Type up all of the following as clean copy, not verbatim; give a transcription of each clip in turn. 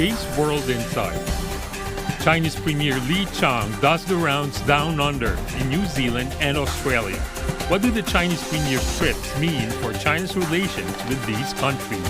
today's World Insight. Chinese Premier Li Qiang does the rounds down under in New Zealand and Australia. What do the Chinese Premier trips mean for China's relations with these countries?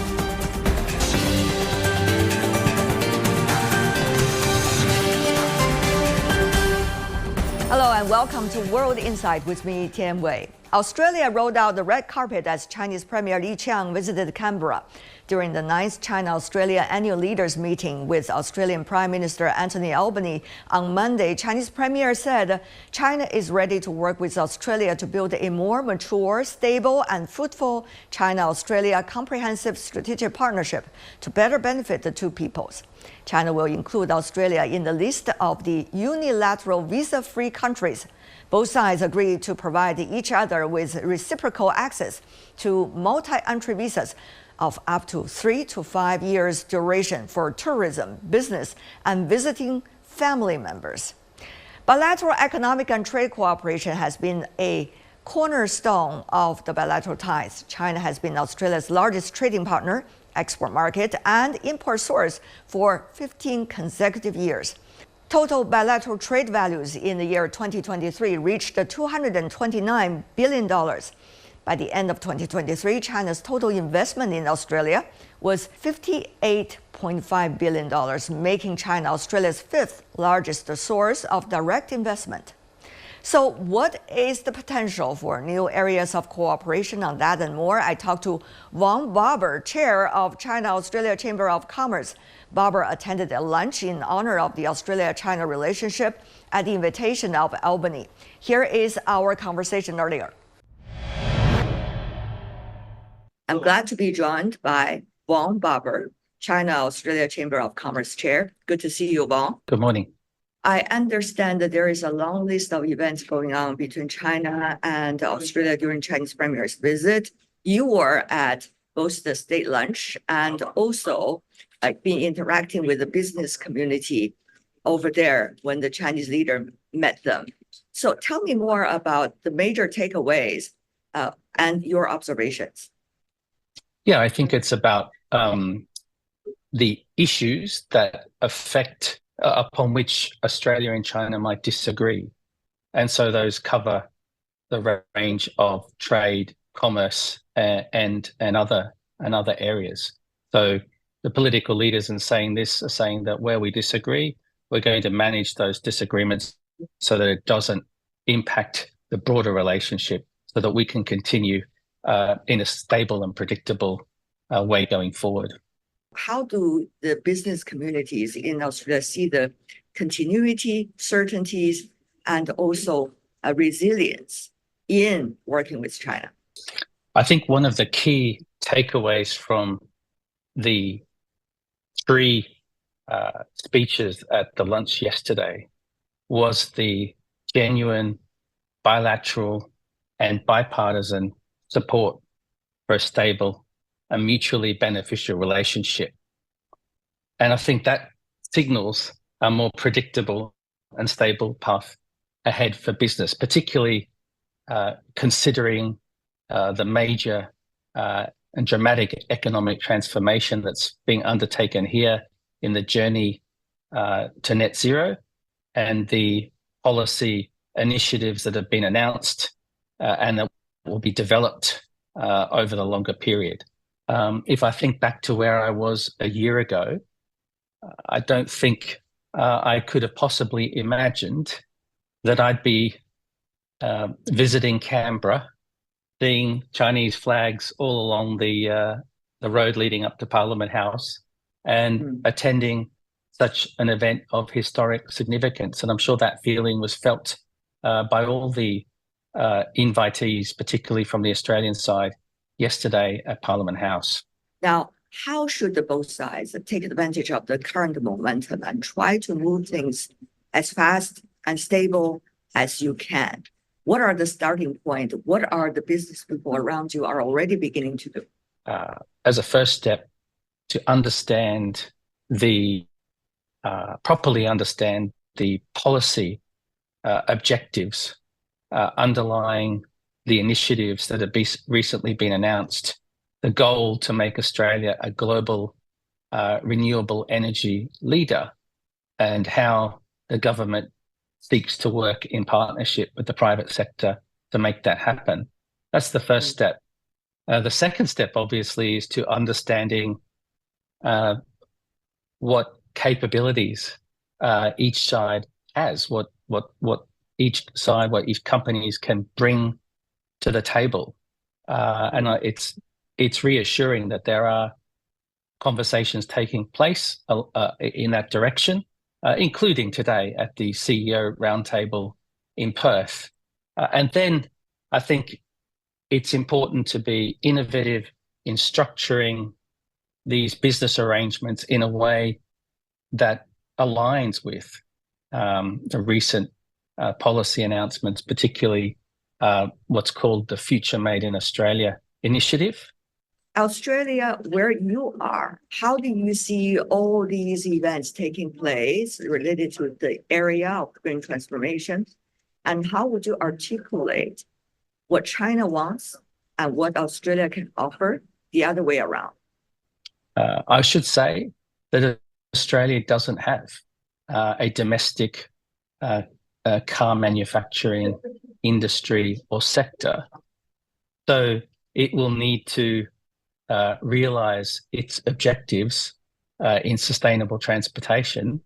Hello and welcome to World Insight with me, Tian Wei. Australia rolled out the red carpet as Chinese Premier Li Qiang visited Canberra during the 9th China-Australia Annual Leaders Meeting with Australian Prime Minister Anthony Albanese. On Monday, Chinese Premier said China is ready to work with Australia to build a more mature, stable and fruitful China-Australia comprehensive strategic partnership to better benefit the two peoples. China will include Australia in the list of the unilateral visa-free countries. Both sides agreed to provide each other with reciprocal access to multi-entry visas of up to 3 to 5 years duration for tourism, business, and visiting family members. Bilateral economic and trade cooperation has been a cornerstone of the bilateral ties. China has been Australia's largest trading partner, export market, and import source for 15 consecutive years. Total bilateral trade values in the year 2023 reached $229 billion. By the end of 2023, China's total investment in Australia was $58.5 billion, making China Australia's fifth largest source of direct investment. So what is the potential for new areas of cooperation? On that and more, I talked to Wang Barber, chair of China-Australia Chamber of Commerce. Barber attended a lunch in honor of the Australia-China relationship at the invitation of Albany. Here is our conversation earlier. I'm glad to be joined by Wang Barber, China-Australia Chamber of Commerce chair. Good to see you, Wang. Good morning. I understand that there is a long list of events going on between China and Australia during Chinese Premier's visit. You were at both the state lunch and also been interacting with the business community over there when the Chinese leader met them. So tell me more about the major takeaways and your observations. Yeah, I think it's about the issues that affect upon which Australia and China might disagree. And so those cover the range of trade, commerce, and other areas. So the political leaders in saying this are saying that where we disagree, we're going to manage those disagreements so that it doesn't impact the broader relationship, so that we can continue in a stable and predictable way going forward. How do the business communities in Australia see the continuity, certainties, and also resilience in working with China? I think one of the key takeaways from the three speeches at the lunch yesterday was the genuine bilateral and bipartisan support for a stable a mutually beneficial relationship. And I think that signals a more predictable and stable path ahead for business, particularly considering the major and dramatic economic transformation that's being undertaken here in the journey to net zero and the policy initiatives that have been announced and that will be developed over the longer period. If I think back to where I was a year ago, I don't think I could have possibly imagined that I'd be visiting Canberra, seeing Chinese flags all along the road leading up to Parliament House, and attending such an event of historic significance. And I'm sure that feeling was felt by all the invitees, particularly from the Australian side, yesterday at Parliament House. Now, how should the both sides take advantage of the current momentum and try to move things as fast and stable as you can? What are the starting point? What are the business people around you are already beginning to do? As a first step, to understand properly understand the policy objectives underlying the initiatives that have recently been announced, the goal to make Australia a global renewable energy leader, and how the government seeks to work in partnership with the private sector to make that happen. That's the first step. The second step, obviously, is to understanding what capabilities each side has, what each side, what each companies can bring to the table. And it's reassuring that there are conversations taking place in that direction, including today at the CEO roundtable in Perth. And then I think it's important to be innovative in structuring these business arrangements in a way that aligns with the recent policy announcements, particularly what's called the Future Made in Australia initiative. Australia, where you are, how do you see all these events taking place related to the area of green transformation? And how would you articulate what China wants and what Australia can offer the other way around? I should say that Australia doesn't have a domestic car manufacturing industry or sector. So it will need to realize its objectives in sustainable transportation,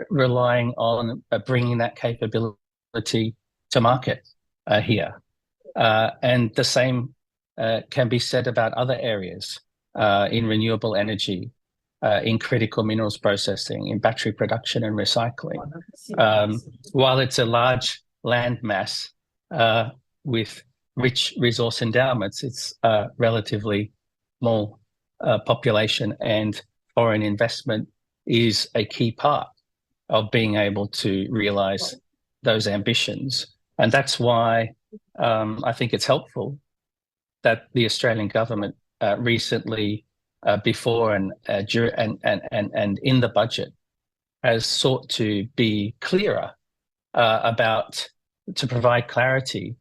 relying on bringing that capability to market here. And the same can be said about other areas in renewable energy, in critical minerals processing, in battery production and recycling. While it's a large land mass with rich resource endowments, it's relatively small population, and foreign investment is a key part of being able to realize those ambitions. And that's why I think it's helpful that the Australian government recently, before and in the budget, has sought to be clearer to provide clarity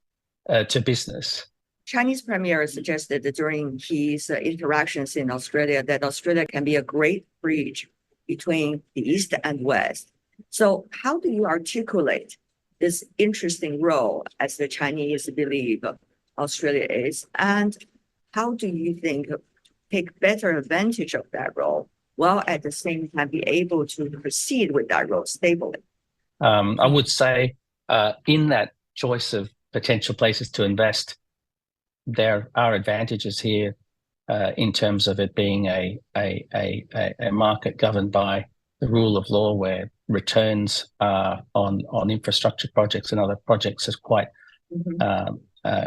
to business. Chinese Premier suggested during his interactions in Australia that Australia can be a great bridge between the East and West. So how do you articulate this interesting role as the Chinese believe Australia is? And how do you think take better advantage of that role while at the same time be able to proceed with that role stably? I would say in that choice of potential places to invest, there are advantages here in terms of it being a market governed by the rule of law, where returns on infrastructure projects and other projects is quite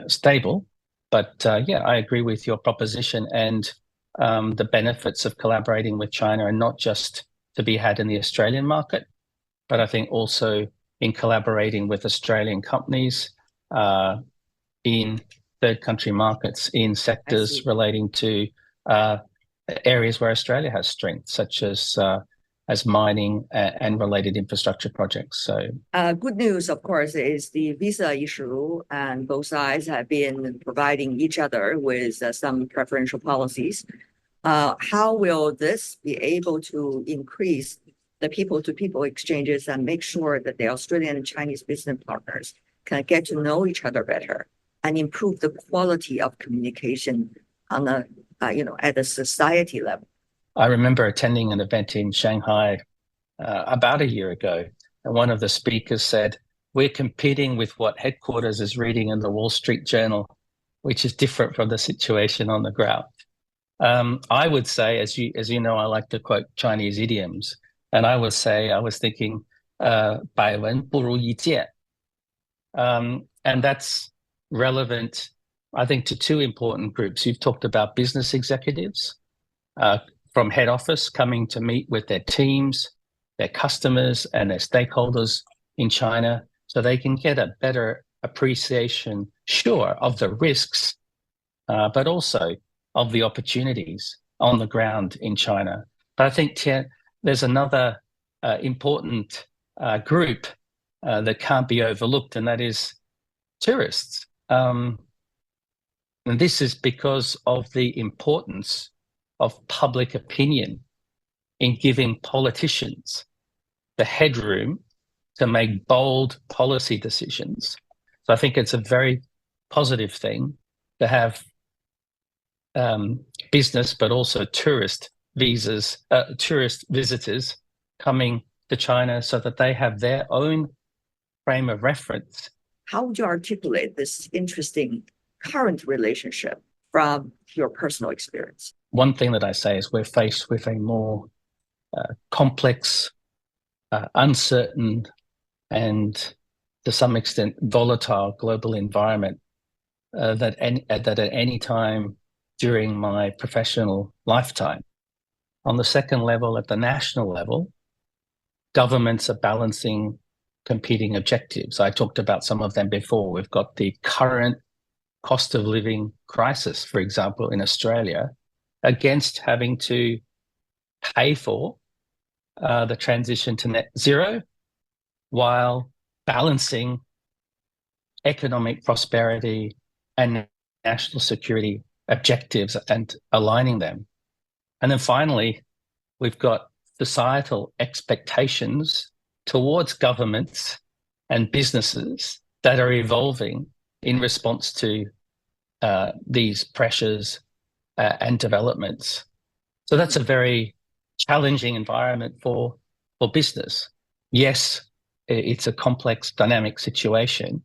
stable. But yeah, I agree with your proposition, and the benefits of collaborating with China are not just to be had in the Australian market, but I think also in collaborating with Australian companies in third country markets in sectors relating to areas where Australia has strength, such as mining and related infrastructure projects. So good news, of course, is the visa issue, and both sides have been providing each other with some preferential policies. How will this be able to increase the people-to-people exchanges and make sure that the Australian and Chinese business partners can get to know each other better and improve the quality of communication on a at a society level? I remember attending an event in Shanghai about a year ago, and one of the speakers said, "We're competing with what headquarters is reading in the Wall Street Journal, which is different from the situation on the ground." I would say, as you know, I like to quote Chinese idioms, and I would say I was thinking, 百闻不如一见. And that's relevant, I think, to two important groups. You've talked about business executives from head office coming to meet with their teams, their customers, and their stakeholders in China, so they can get a better appreciation, sure, of the risks, but also of the opportunities on the ground in China. But I think there's another important group that can't be overlooked, and that is tourists. And this is because of the importance of public opinion in giving politicians the headroom to make bold policy decisions. So I think it's a very positive thing to have business, but also tourist visitors coming to China so that they have their own frame of reference. How would you articulate this interesting current relationship from your personal experience? One thing that I say is we're faced with a more complex, uncertain, and to some extent volatile global environment that at any time during my professional lifetime. On the second level, at the national level, governments are balancing competing objectives. I talked about some of them before. We've got the current cost of living crisis, for example, in Australia, against having to pay for the transition to net zero while balancing economic prosperity and national security objectives and aligning them. And then finally, we've got societal expectations towards governments and businesses that are evolving in response to these pressures and developments. So that's a very challenging environment for business. Yes, it's a complex, dynamic situation,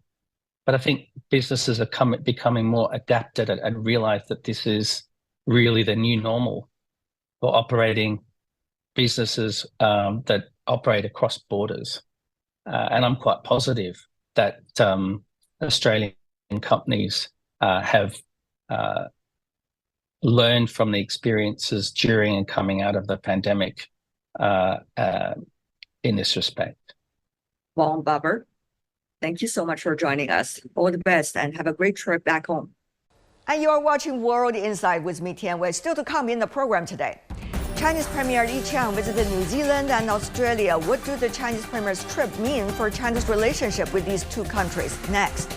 but I think businesses are becoming more adapted and realize that this is really the new normal for operating businesses that operate across borders. And I'm quite positive that Australian companies have learned from the experiences during and coming out of the pandemic in this respect. Wong Bubber, thank you so much for joining us. All the best and have a great trip back home. And you're watching World Insight with me, Tian Wei. Still to come in the program today. Chinese Premier Li Qiang visited New Zealand and Australia. What do the Chinese Premier's trip mean for China's relationship with these two countries? Next.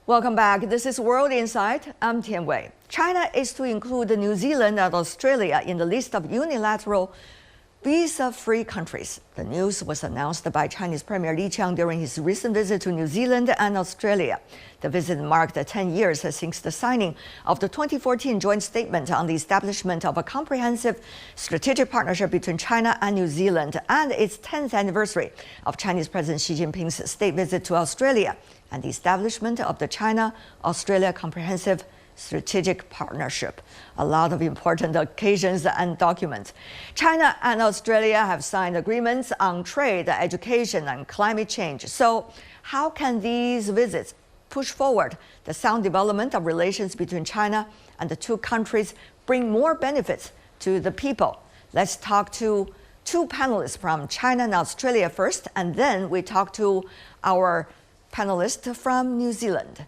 Welcome back. This is World Insight. I'm Tian Wei. China is to include New Zealand and Australia in the list of unilateral visa-free countries. The news was announced by Chinese Premier Li Qiang during his recent visit to New Zealand and Australia. The visit marked 10 years since the signing of the 2014 joint statement on the establishment of a comprehensive strategic partnership between China and New Zealand, and its 10th anniversary of Chinese President Xi Jinping's state visit to Australia and the establishment of the China-Australia Comprehensive Strategic Partnership. A lot of important occasions and documents. China and Australia have signed agreements on trade, education, and climate change. So how can these visits push forward the sound development of relations between China and the two countries, bring more benefits to the people? Let's talk to two panelists from China and Australia first, and then we talk to our panelist from New Zealand.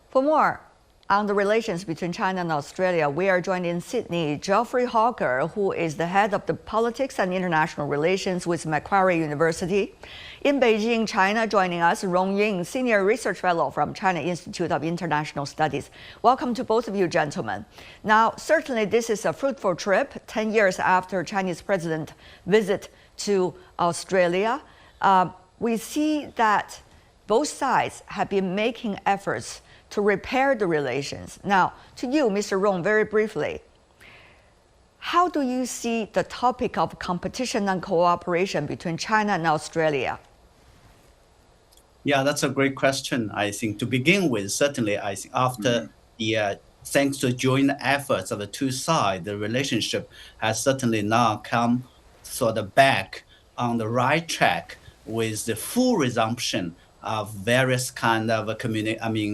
For more on the relations between China and Australia, we are joined in Sydney, Geoffrey Hawker, who is the head of the Politics and International Relations with Macquarie University. In Beijing, China, joining us, Rong Ying, Senior Research Fellow from China Institute of International Studies. Welcome to both of you, gentlemen. Now, certainly this is a fruitful trip, 10 years after Chinese President visit to Australia. We see that both sides have been making efforts to repair the relations. Now, to you, Mr. Rong, very briefly, how do you see the topic of competition and cooperation between China and Australia? Yeah, that's a great question. I think to begin with, certainly, I think after thanks to joint efforts of the two sides, the relationship has certainly now come sort of back on the right track with the full resumption of various kind of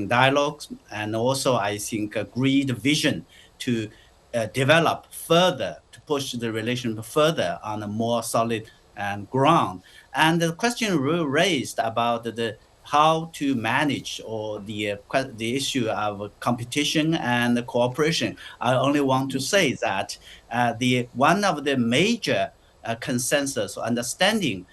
dialogues, and also I think agreed vision to develop further, to push the relationship further on a more solid ground. And the question raised about how to manage or the issue of competition and cooperation. I only want to say that the one of the major consensus or understanding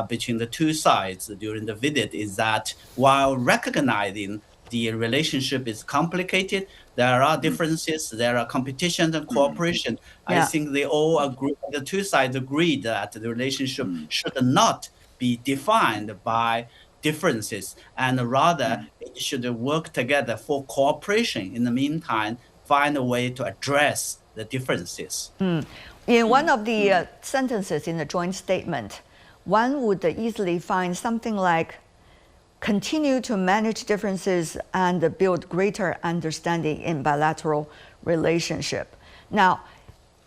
between the two sides during the visit is that while recognizing the relationship is complicated, there are differences, there are competition and cooperation. I think they all agree, the two sides agreed that the relationship should not be defined by differences, and rather it should work together for cooperation. In the meantime, find a way to address the differences. In one of the sentences in the joint statement, one would easily find something like continue to manage differences and build greater understanding in bilateral relationship. Now,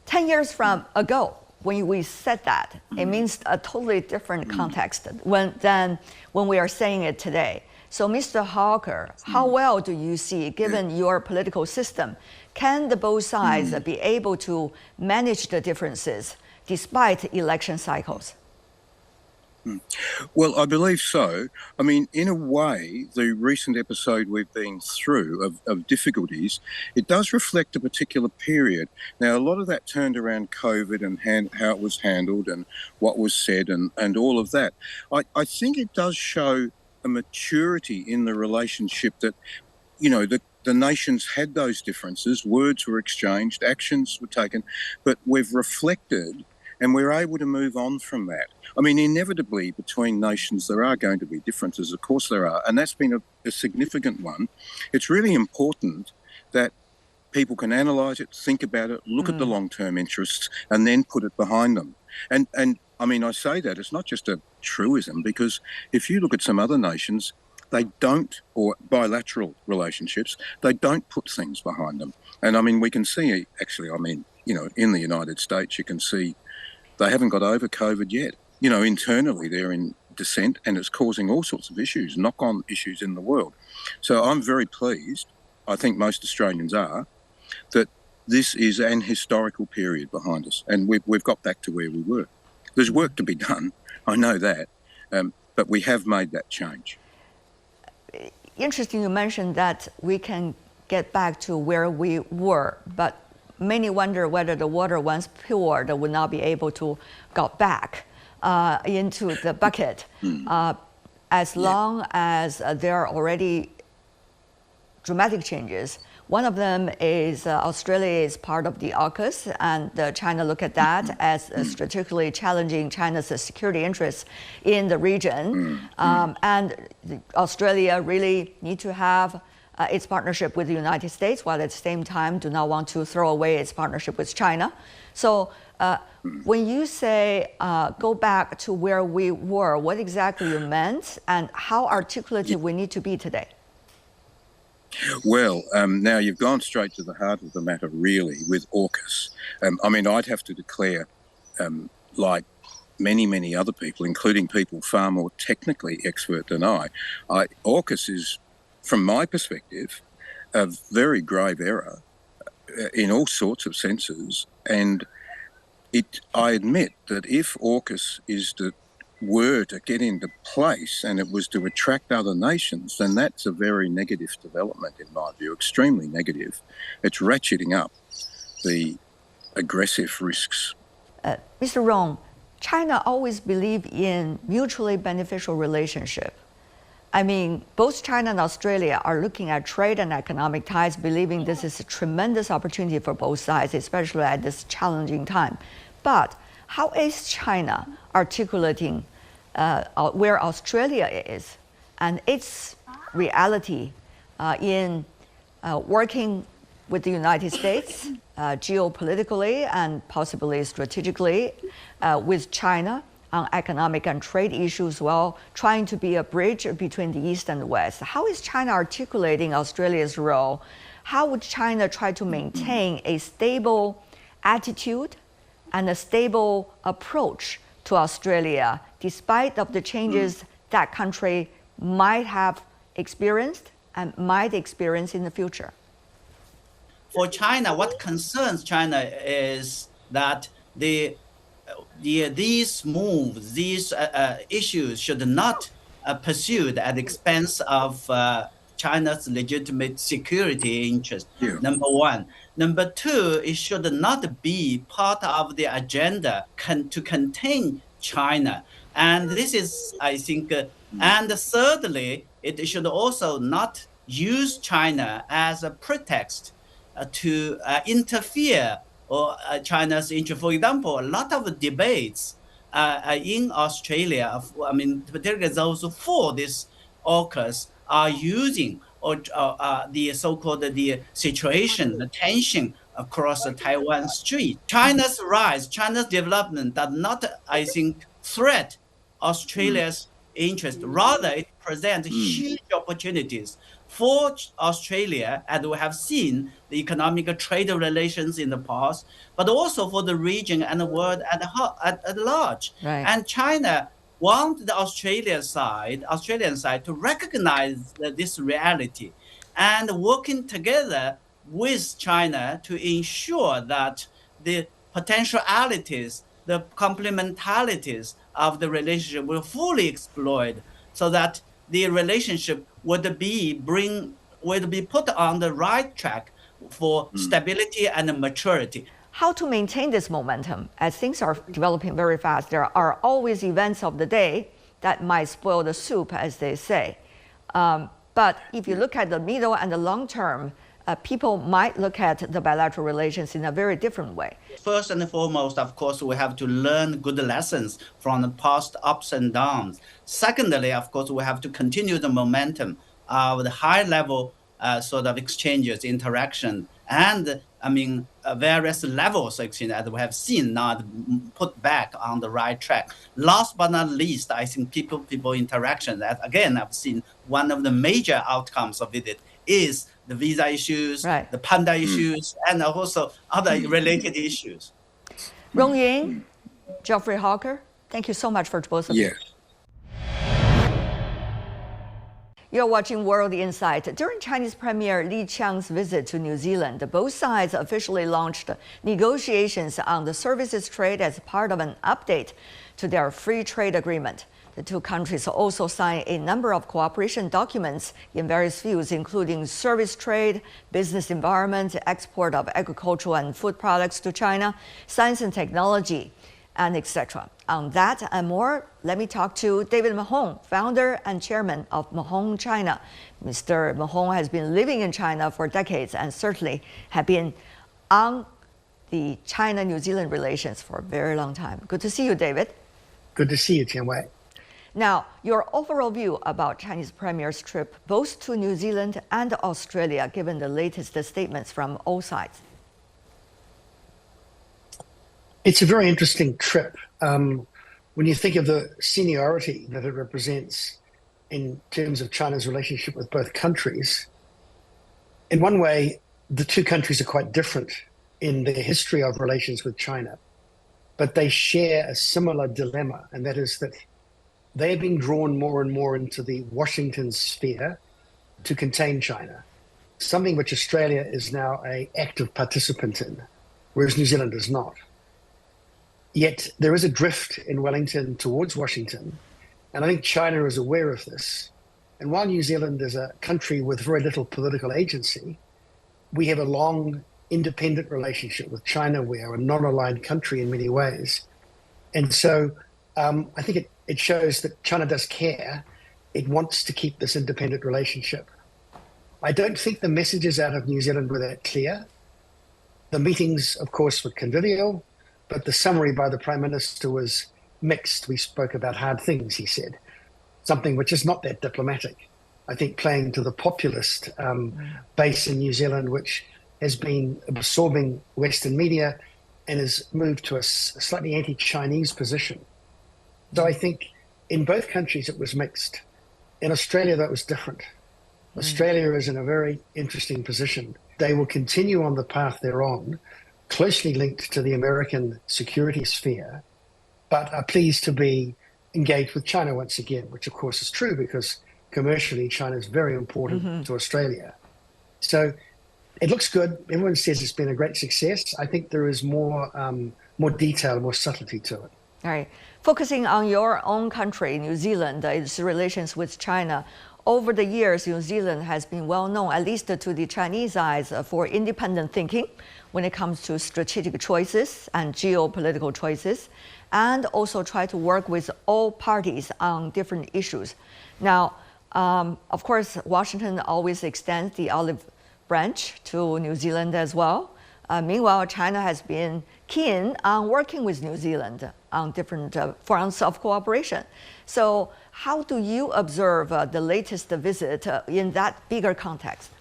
10 years from ago, when we said that, it means a totally different context than when we are saying it today. So, Mr. Hawker, how well do you see, given your political system, can the both sides be able to manage the differences despite election cycles? Well, I believe so. I mean, in a way, the recent episode we've been through of difficulties, it does reflect a particular period. Now, a lot of that turned around COVID and how it was handled and what was said and all of that. I think it does show a maturity in the relationship that, you know, the nations had those differences, words were exchanged, actions were taken, but we've reflected and we're able to move on from that. I mean, inevitably, between nations, there are going to be differences. Of course there are. And that's been a significant one. It's really important that people can analyse it, think about it, look at the long-term interests, and then put it behind them. And I mean, I say that, it's not just a truism, because if you look at some other nations, they don't, or bilateral relationships, they don't put things behind them. And I mean, we can see, actually, I mean, you know, in the United States, you can see they haven't got over COVID yet. You know, internally they're in dissent and it's causing all sorts of issues, knock-on issues in the world. So I'm very pleased, I think most Australians are, that this is an historical period behind us and we've got back to where we were. There's work to be done, I know that, but we have made that change. Interesting you mentioned that we can get back to where we were, but many wonder whether the water once poured would not be able to go back into the bucket as long as there are already dramatic changes. One of them is Australia is part of the AUKUS, and China look at that as strategically challenging China's security interests in the region. And Australia really need to have its partnership with the United States, while at the same time do not want to throw away its partnership with China. So when you say go back to where we were, what exactly you meant and how articulative we need to be today? Well, now you've gone straight to the heart of the matter, really, with AUKUS. I mean, I'd have to declare, like many other people, including people far more technically expert than AUKUS is, from my perspective, a very grave error in all sorts of senses. And I admit that if AUKUS were to get into place and it was to attract other nations, then that's a very negative development in my view, extremely negative. It's ratcheting up the aggressive risks. Mr. Rong, China always believed in mutually beneficial relationship. I mean, both China and Australia are looking at trade and economic ties, believing this is a tremendous opportunity for both sides, especially at this challenging time. But how is China articulating where Australia is and its reality in working with the United States geopolitically and possibly strategically with China on economic and trade issues while trying to be a bridge between the East and the West? How is China articulating Australia's role? How would China try to maintain a stable attitude and a stable approach to Australia, despite of the changes that country might have experienced and might experience in the future? For China, what concerns China is that these moves, these issues should not pursued at the expense of China's legitimate security interest. Yeah. Number one. Number two, it should not be part of the agenda to contain China. And this is, I think, and thirdly, it should also not use China as a pretext to interfere or China's interest. For example, a lot of debates in Australia, I mean, particularly those for this AUKUS, are using or the so-called the situation, the tension across the Taiwan Strait. China's rise, China's development does not, I think, threat Australia's interest. Rather, it presents huge opportunities for Australia, as we have seen the economic trade relations in the past, but also for the region and the world at large. Right. And China want the Australian side to recognize this reality and working together with China to ensure that the potentialities, the complementarities of the relationship will fully exploited, so that the relationship would be put on the right track for stability and maturity. How to maintain this momentum as things are developing very fast? There are always events of the day that might spoil the soup, as they say. But if you look at the middle and the long term, people might look at the bilateral relations in a very different way. First and foremost, of course, we have to learn good lessons from the past ups and downs. Secondly, of course, we have to continue the momentum of the high-level sort of exchanges, interaction, and various levels of exchange, as we have seen, now put back on the right track. Last but not least, I think people interaction. That again, I've seen one of the major outcomes of it is the visa issues, right, the panda issues, and also other related issues. Rong Ying, Geoffrey Hawker, thank you so much for both of you. You're watching World Insight. During Chinese Premier Li Qiang's visit to New Zealand, both sides officially launched negotiations on the services trade as part of an update to their free trade agreement. The two countries also signed a number of cooperation documents in various fields, including service trade, business environment, export of agricultural and food products to China, science and technology, and etc. On that and more, let me talk to David Mahon, founder and chairman of Mahon China. Mr. Mahon has been living in China for decades and certainly have been on the China-New Zealand relations for a very long time. Good to see you, David. Good to see you, Tianwei. Now, your overall view about Chinese Premier's trip both to New Zealand and Australia, given the latest statements from all sides. It's a very interesting trip. When you think of the seniority that it represents in terms of China's relationship with both countries, in one way, the two countries are quite different in their history of relations with China, but they share a similar dilemma, and that is that they're being drawn more and more into the Washington sphere to contain China, something which Australia is now an active participant in, whereas New Zealand is not. Yet there is a drift in Wellington towards Washington, and I think China is aware of this. And while New Zealand is a country with very little political agency, we have a long independent relationship with China. We are a non-aligned country in many ways. And so I think it shows that China does care. It wants to keep this independent relationship. I don't think the messages out of New Zealand were that clear. The meetings, of course, were convivial, but the summary by the Prime Minister was mixed. We spoke about hard things, he said, something which is not that diplomatic. I think playing to the populist base in New Zealand, which has been absorbing Western media and has moved to a slightly anti-Chinese position. So I think in both countries it was mixed. In Australia, that was different. Australia is in a very interesting position. They will continue on the path they're on, closely linked to the American security sphere, but are pleased to be engaged with China once again, which of course is true because commercially China is very important to Australia. So it looks good. Everyone says it's been a great success. I think there is more detail, more subtlety to it. All right. Focusing on your own country, New Zealand, its relations with China. Over the years, New Zealand has been well known, at least to the Chinese eyes, for independent thinking when it comes to strategic choices and geopolitical choices, and also try to work with all parties on different issues. Now, of course, Washington always extends the olive branch to New Zealand as well. Meanwhile, China has been keen on working with New Zealand on different fronts of cooperation. So how do you observe the latest visit in that bigger context?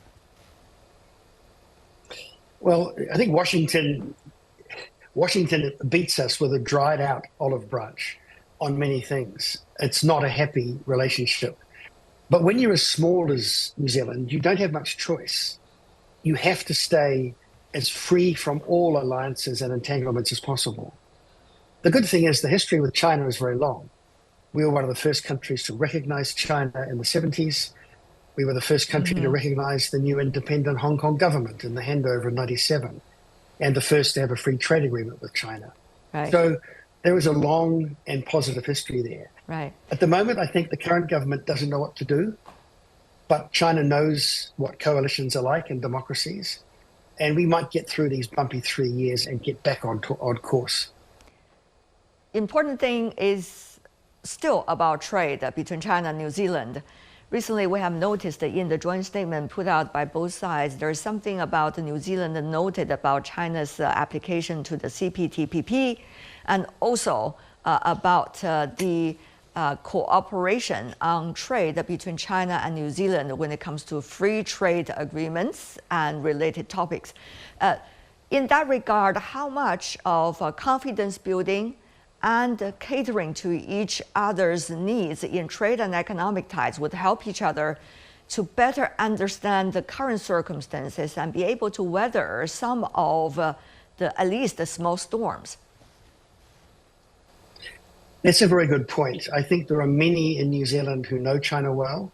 Well, I think Washington beats us with a dried out olive branch on many things. It's not a happy relationship. But when you're as small as New Zealand, you don't have much choice. You have to stay as free from all alliances and entanglements as possible. The good thing is the history with China is very long. We were one of the first countries to recognize China in the 70s. We were the first country to recognize the new independent Hong Kong government in the handover in 97, and the first to have a free trade agreement with China. Right. So there was a long and positive history there. Right. At the moment, I think the current government doesn't know what to do, but China knows what coalitions are like in democracies, and we might get through these bumpy 3 years and get back on course. Important thing is still about trade between China and New Zealand. Recently, we have noticed that in the joint statement put out by both sides, there's something about New Zealand noted about China's application to the CPTPP, and also about the cooperation on trade between China and New Zealand when it comes to free trade agreements and related topics. In that regard, how much of confidence building and catering to each other's needs in trade and economic ties would help each other to better understand the current circumstances and be able to weather some of at least the small storms? That's a very good point. I think there are many in New Zealand who know China well,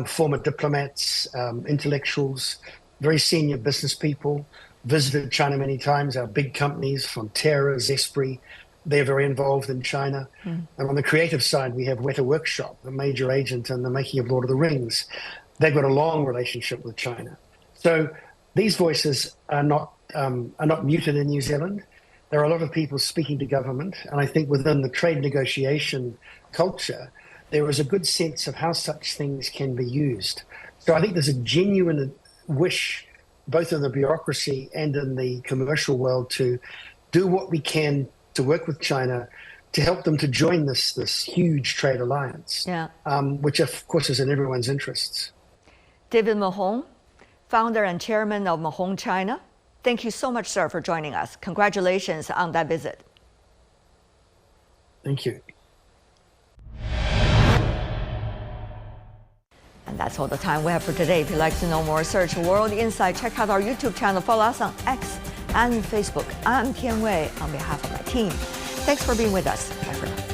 former diplomats, intellectuals, very senior business people, visited China many times, our big companies, Fonterra, Zespri, they're very involved in China. And on the creative side, we have Weta Workshop, the major agent in the making of Lord of the Rings. They've got a long relationship with China. So these voices are not muted in New Zealand. There are a lot of people speaking to government, and I think within the trade negotiation culture, there is a good sense of how such things can be used. So I think there's a genuine wish, both in the bureaucracy and in the commercial world, to do what we can to work with China to help them to join this huge trade alliance, which of course is in everyone's interests. David Mahon, founder and chairman of Mahon China, thank you so much, sir, for joining us. Congratulations on that visit. Thank you. And that's all the time we have for today. If you'd like to know more, search World Insight. Check out our YouTube channel. Follow us on X and Facebook. I'm Tian Wei on behalf of my team. Thanks for being with us. Bye for now.